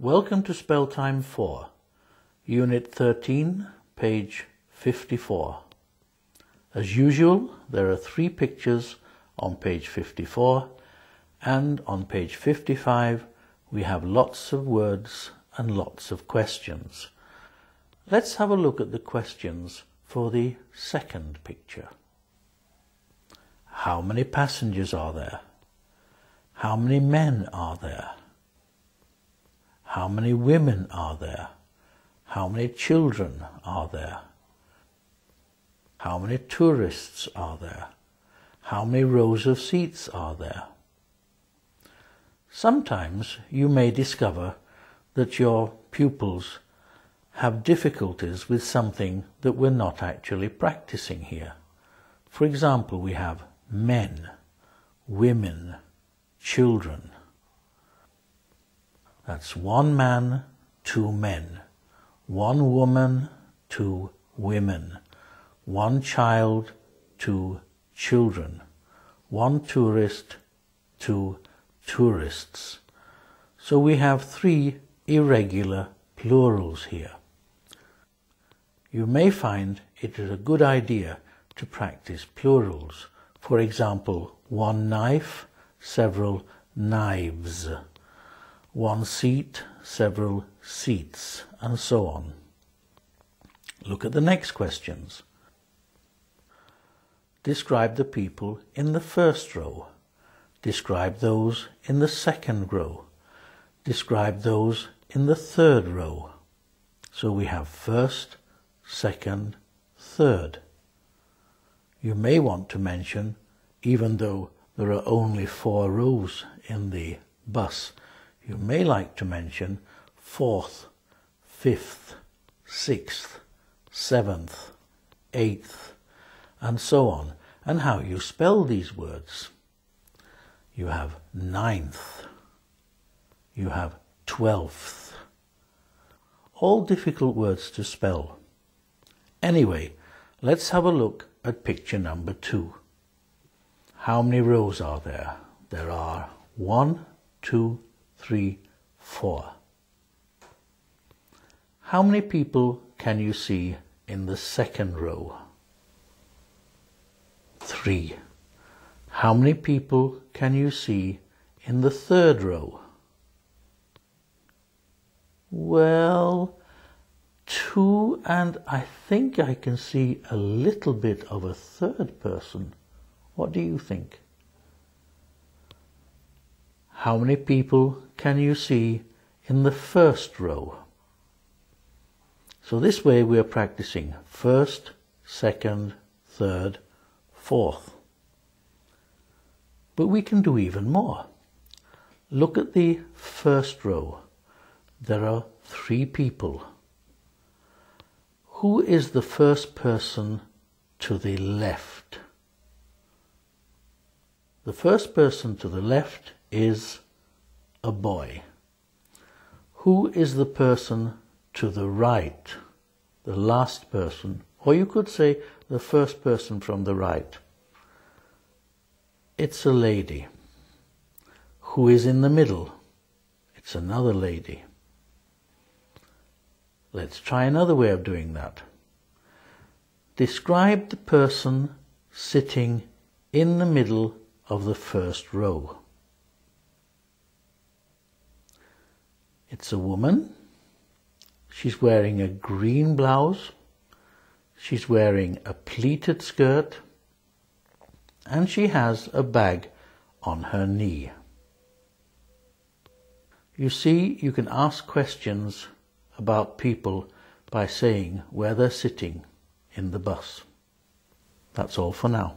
Welcome to SpellTime 4, Unit 13, page 54. As usual, there are 3 pictures on page 54, and on page 55 we have lots of words and lots of questions. Let's have a look at the questions for the second picture. How many passengers are there? How many men are there? How many women are there? How many children are there? How many tourists are there? How many rows of seats are there? Sometimes you may discover that your pupils have difficulties with something that we're not actually practicing here. For example, we have men, women, children. That's 1 man, 2 men, 1 woman, 2 women, 1 child, 2 children, 1 tourist, 2 tourists. So we have 3 irregular plurals here. You may find it is a good idea to practice plurals. For example, 1 knife, several knives. 1 seat, several seats, and so on. Look at the next questions. Describe the people in the first row. Describe those in the second row. Describe those in the third row. So we have first, second, third. You may want to mention, even though there are only 4 rows in the bus, you may like to mention 4th, 5th, 6th, 7th, 8th, and so on, and how you spell these words. You have 9th, you have 12th. All difficult words to spell. Anyway, let's have a look at picture number 2. How many rows are there? There are 1, 2, 3, 4. How many people can you see in the second row? 3. How many people can you see in the third row? Well, 2, and I think I can see a little bit of a third person. What do you think? How many people can you see in the first row? So this way we are practicing first, second, third, fourth. But we can do even more. Look at the first row. There are 3 people. Who is the first person to the left? The first person to the left is a boy. Who is the person to the right? The last person, or you could say the first person from the right. It's a lady. Who is in the middle? It's another lady. Let's try another way of doing that. Describe the person sitting in the middle of the first row. It's a woman. She's wearing a green blouse. She's wearing a pleated skirt. And she has a bag on her knee. You see, you can ask questions about people by saying where they're sitting in the bus. That's all for now.